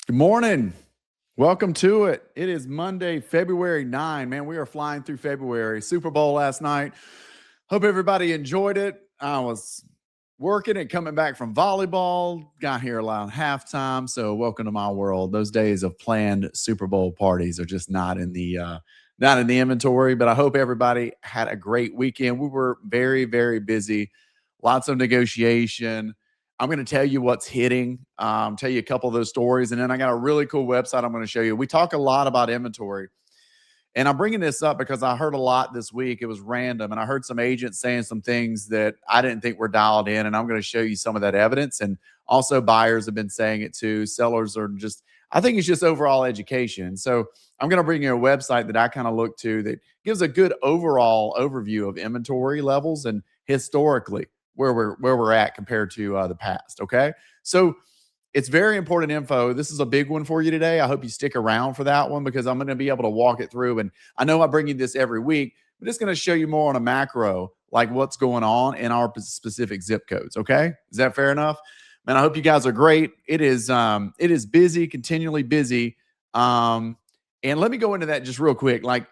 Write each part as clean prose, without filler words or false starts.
Good morning. Welcome to it. It is Monday, February 9. Man, we are flying through February. Super Bowl last night. Hope everybody enjoyed it. I was working and coming back from volleyball. Got here around halftime. So welcome to my world. Those days of planned Super Bowl parties are just not in the inventory. But I hope everybody had a great weekend. We were very, very busy. Lots of negotiation. I'm going to tell you what's hitting, tell you a couple of those stories. And then I got a really cool website I'm going to show you. We talk a lot about inventory. And I'm bringing this up because I heard a lot this week. It was random. And I heard some agents saying some things that I didn't think were dialed in. And I'm going to show you some of that evidence. And also, buyers have been saying it too. Sellers are just, I think it's just overall education. So I'm going to bring you a website that I kind of look to that gives a good overall overview of inventory levels and historically where we're at compared to the past. Okay. So it's very important info. This is a big one for you today. I hope you stick around for that one because I'm going to be able to walk it through. And I know I bring you this every week, but it's going to show you more on a macro, like what's going on in our specific zip codes. Okay. Is that fair enough? Man, I hope you guys are great. It is busy, continually busy. And let me go into that just real quick. Like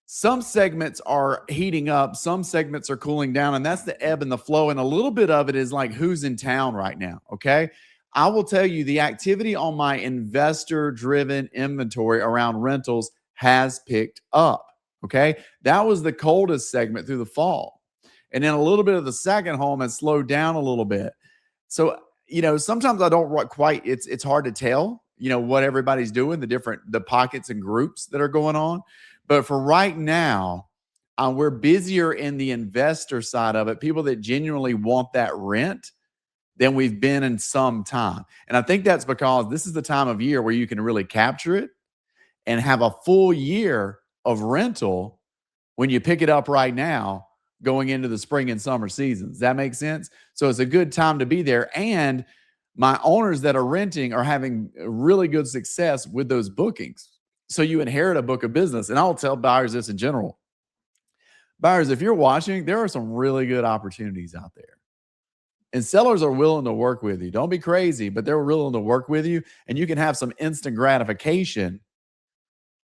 some segments are heating up, some segments are cooling down, and that's the ebb and the flow. And a little bit of it is like who's in town right now. Okay. I will tell you the activity on my investor driven inventory around rentals has picked up. Okay. That was the coldest segment through the fall. And then a little bit of the second home has slowed down a little bit. So, sometimes I don't quite, it's hard to tell, what everybody's doing, the pockets and groups that are going on. But for right now, we're busier in the investor side of it, people that genuinely want that rent than we've been in some time. And I think that's because this is the time of year where you can really capture it and have a full year of rental when you pick it up right now going into the spring and summer seasons. That makes sense? So it's a good time to be there. And my owners that are renting are having really good success with those bookings. So you inherit a book of business. And I'll tell buyers this in general. Buyers, if you're watching, there are some really good opportunities out there. And sellers are willing to work with you. Don't be crazy, but they're willing to work with you. And you can have some instant gratification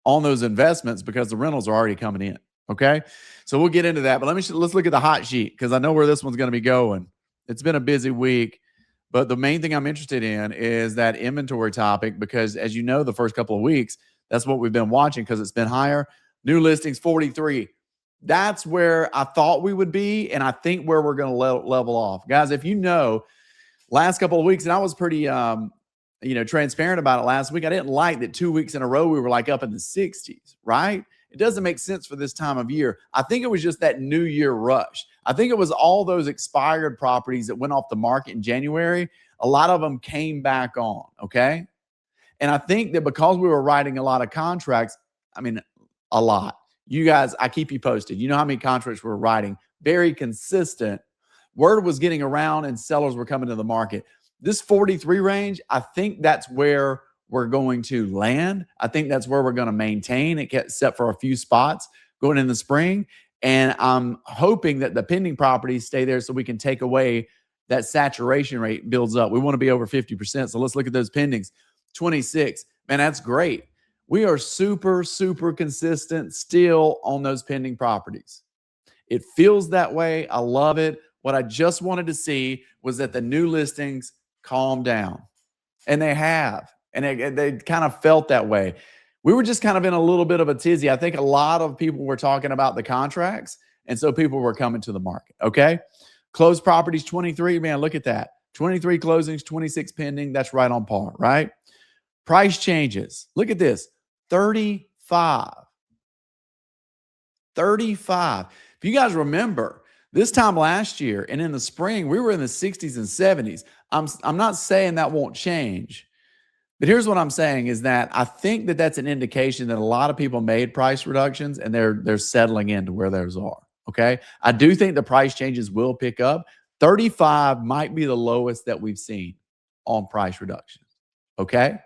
on those investments because the rentals are already coming in. Okay. So we'll get into that. But let's look at the hot sheet because I know where this one's going to be going. It's been a busy week. But the main thing I'm interested in is that inventory topic because, as you know, the first couple of weeks, that's what we've been watching because it's been higher. New listings 43. That's where I thought we would be, and I think where we're going to level off. Guys, if you know, last couple of weeks, and I was pretty transparent about it last week. I didn't like that 2 weeks in a row we were like up in the 60s, right? It doesn't make sense for this time of year. I think it was just that New Year rush. I think it was all those expired properties that went off the market in January. A lot of them came back on, okay? And I think that because we were writing a lot of contracts, a lot. You guys, I keep you posted. You know how many contracts we're writing. Very consistent. Word was getting around and sellers were coming to the market. This 43 range, I think that's where we're going to land. I think that's where we're going to maintain. It gets set for a few spots going in the spring. And I'm hoping that the pending properties stay there so we can take away that saturation rate builds up. We want to be over 50%. So let's look at those pendings. 26. Man, that's great. We are super, super consistent still on those pending properties. It feels that way. I love it. What I just wanted to see was that the new listings calm down. And they have. And they kind of felt that way. We were just kind of in a little bit of a tizzy. I think a lot of people were talking about the contracts. And so people were coming to the market. Okay. Closed properties 23. Man, look at that. 23 closings, 26 pending. That's right on par, right? Price changes. Look at this. 35. 35. If you guys remember, this time last year and in the spring, we were in the 60s and 70s. I'm not saying that won't change, but here's what I'm saying is that I think that that's an indication that a lot of people made price reductions and they're settling into where those are. Okay. I do think the price changes will pick up. 35 might be the lowest that we've seen on price reductions. Okay.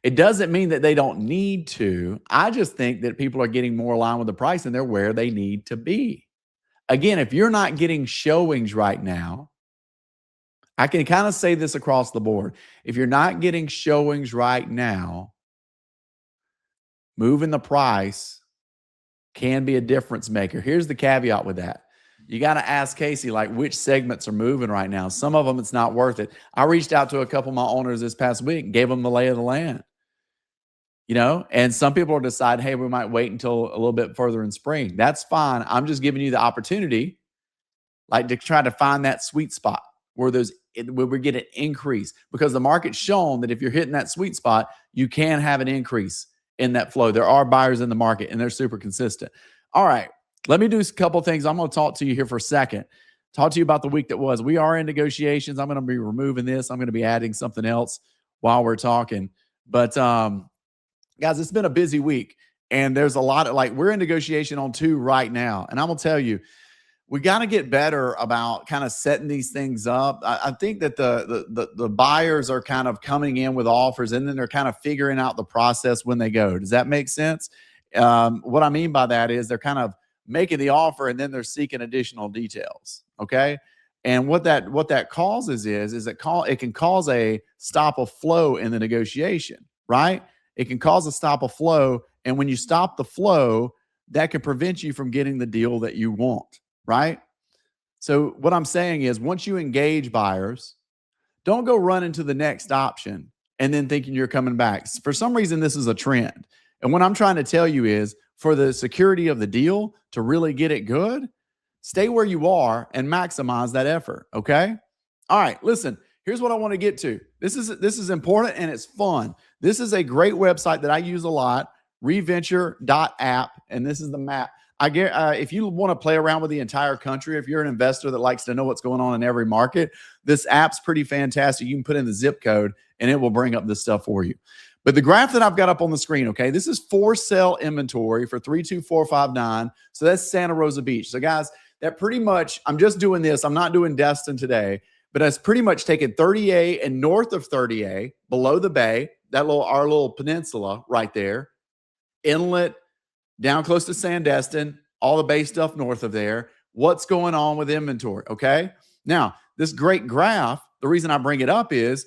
It doesn't mean that they don't need to. I just think that people are getting more aligned with the price and they're where they need to be. Again, if you're not getting showings right now, I can kind of say this across the board. If you're not getting showings right now, moving the price can be a difference maker. Here's the caveat with that. You got to ask Casey, like, which segments are moving right now. Some of them, it's not worth it. I reached out to a couple of my owners this past week and gave them the lay of the land, and some people are deciding, hey, we might wait until a little bit further in spring. That's fine. I'm just giving you the opportunity, like, to try to find that sweet spot where we get an increase, because the market's shown that if you're hitting that sweet spot, you can have an increase in that flow. There are buyers in the market and they're super consistent. All right, let me do a couple of things. I'm going to talk to you here for a second. Talk to you about the week that was. We are in negotiations. I'm going to be removing this. I'm going to be adding something else while we're talking. But guys, it's been a busy week, and there's a lot of, we're in negotiation on 2 right now. And I'm going to tell you, we got to get better about kind of setting these things up. I think that the buyers are kind of coming in with offers, and then they're kind of figuring out the process when they go. Does that make sense? What I mean by that is they're kind of making the offer, and then they're seeking additional details. Okay. And what that causes is it can cause a stop of flow in the negotiation, right? It can cause a stop of flow. And when you stop the flow, that can prevent you from getting the deal that you want. Right? So what I'm saying is, once you engage buyers, don't go run into the next option and then thinking you're coming back. For some reason, this is a trend. And what I'm trying to tell you is, for the security of the deal to really get it good, stay where you are and maximize that effort. Okay? All right, listen, here's what I want to get to. This is important and it's fun. This is a great website that I use a lot, reventure.app, and this is the map. I get if you want to play around with the entire country, if you're an investor that likes to know what's going on in every market, this app's pretty fantastic. You can put in the zip code and it will bring up this stuff for you. But the graph that I've got up on the screen, okay, this is for sale inventory for 32459. So that's Santa Rosa Beach. So guys, that pretty much, I'm just doing this. I'm not doing Destin today, but that's pretty much taking 30A and north of 30A, below the bay, our little peninsula right there, inlet, down close to Sandestin, all the bay stuff north of there. What's going on with inventory? Okay. Now, this great graph, the reason I bring it up is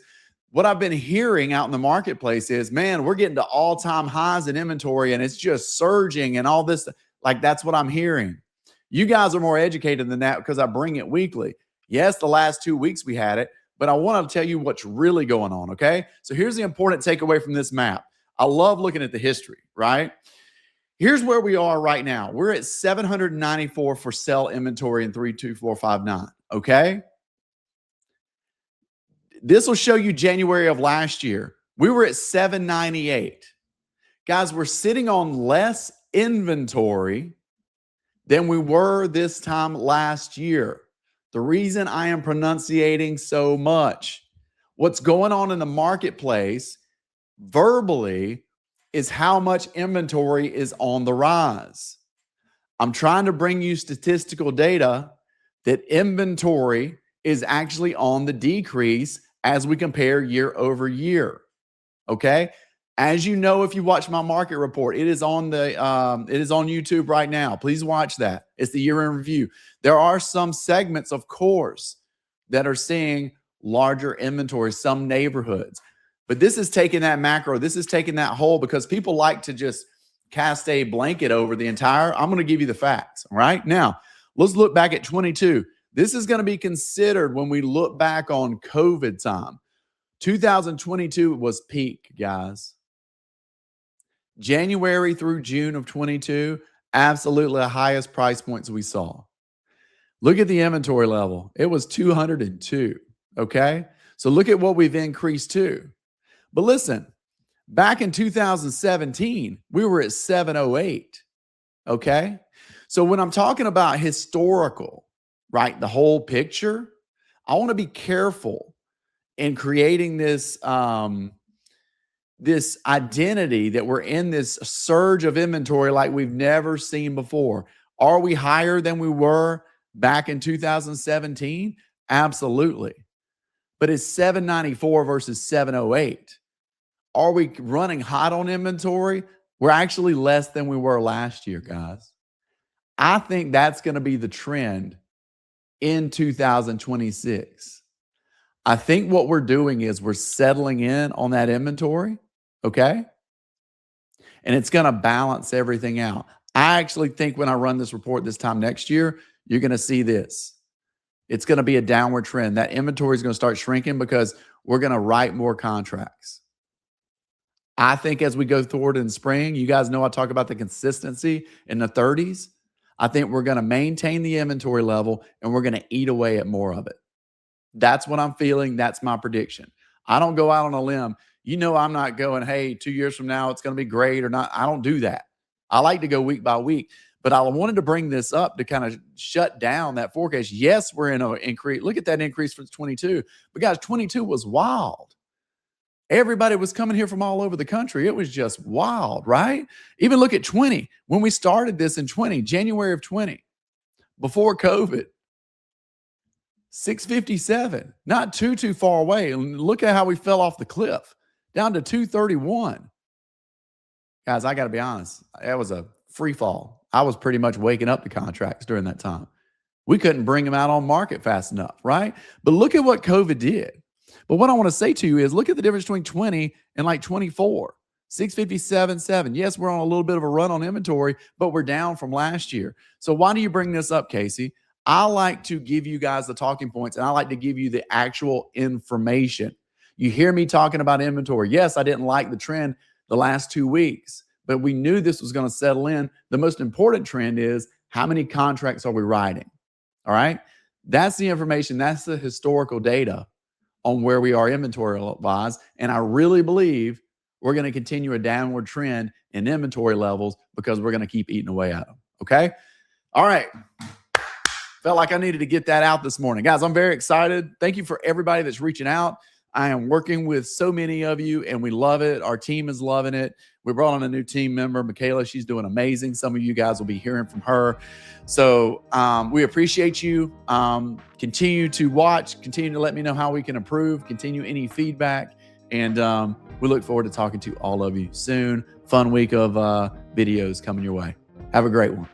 what I've been hearing out in the marketplace is, man, we're getting to all-time highs in inventory and it's just surging and all this. Like, that's what I'm hearing. You guys are more educated than that because I bring it weekly. Yes, the last 2 weeks we had it, but I want to tell you what's really going on. Okay. So here's the important takeaway from this map. I love looking at the history, right? Here's where we are right now. We're at 794 for sale inventory in 32459. Okay. This will show you January of last year. We were at 798. Guys, we're sitting on less inventory than we were this time last year. The reason I am pronunciating so much, what's going on in the marketplace verbally is how much inventory is on the rise. I'm trying to bring you statistical data that inventory is actually on the decrease as we compare year over year. Okay. As you know, if you watch my market report, it is on YouTube right now. Please watch that. It's the year in review. There are some segments, of course, that are seeing larger inventory, some neighborhoods. But this is taking that macro. This is taking that whole, because people like to just cast a blanket over the entire. I'm going to give you the facts. All right. Now, let's look back at 22. This is going to be considered when we look back on COVID time. 2022 was peak, guys. January through June of 22, absolutely the highest price points we saw. Look at the inventory level. It was 202. Okay. So look at what we've increased to. But listen, back in 2017, we were at 708. Okay. So when I'm talking about historical, right, the whole picture, I want to be careful in creating this, this identity that we're in this surge of inventory like we've never seen before. Are we higher than we were back in 2017? Absolutely. But it's 794 versus 708. Are we running hot on inventory? We're actually less than we were last year, guys. I think that's going to be the trend in 2026. I think what we're doing is we're settling in on that inventory, okay? And it's going to balance everything out. I actually think when I run this report this time next year, you're going to see this. It's going to be a downward trend. That inventory is going to start shrinking because we're going to write more contracts. I think as we go forward in spring, you guys know I talk about the consistency in the 30s. I think we're going to maintain the inventory level and we're going to eat away at more of it. That's what I'm feeling. That's my prediction. I don't go out on a limb. You know, I'm not going, hey, 2 years from now, it's going to be great or not. I don't do that. I like to go week by week. But I wanted to bring this up to kind of shut down that forecast. Yes, we're in an increase. Look at that increase for 22. But guys, 22 was wild. Everybody was coming here from all over the country. It was just wild, right? Even look at 20. When we started this in 20, January of 20, before COVID, 657, not too far away. And look at how we fell off the cliff, down to 231. Guys, I got to be honest. That was a free fall. I was pretty much waking up to contracts during that time. We couldn't bring them out on market fast enough, right? But look at what COVID did. But what I want to say to you is look at the difference between 20 and like 24, 657.7. Yes, we're on a little bit of a run on inventory, but we're down from last year. So why do you bring this up, Casey? I like to give you guys the talking points, and I like to give you the actual information. You hear me talking about inventory. Yes, I didn't like the trend the last 2 weeks, but we knew this was going to settle in. The most important trend is how many contracts are we writing? All right. That's the information. That's the historical data on where we are inventory-wise. And I really believe we're going to continue a downward trend in inventory levels because we're going to keep eating away at them. Okay. All right. Felt like I needed to get that out this morning. Guys, I'm very excited. Thank you for everybody that's reaching out. I am working with so many of you, and we love it. Our team is loving it. We brought on a new team member, Michaela. She's doing amazing. Some of you guys will be hearing from her. So we appreciate you. Continue to watch. Continue to let me know how we can improve. Continue any feedback. And we look forward to talking to all of you soon. Fun week of videos coming your way. Have a great one.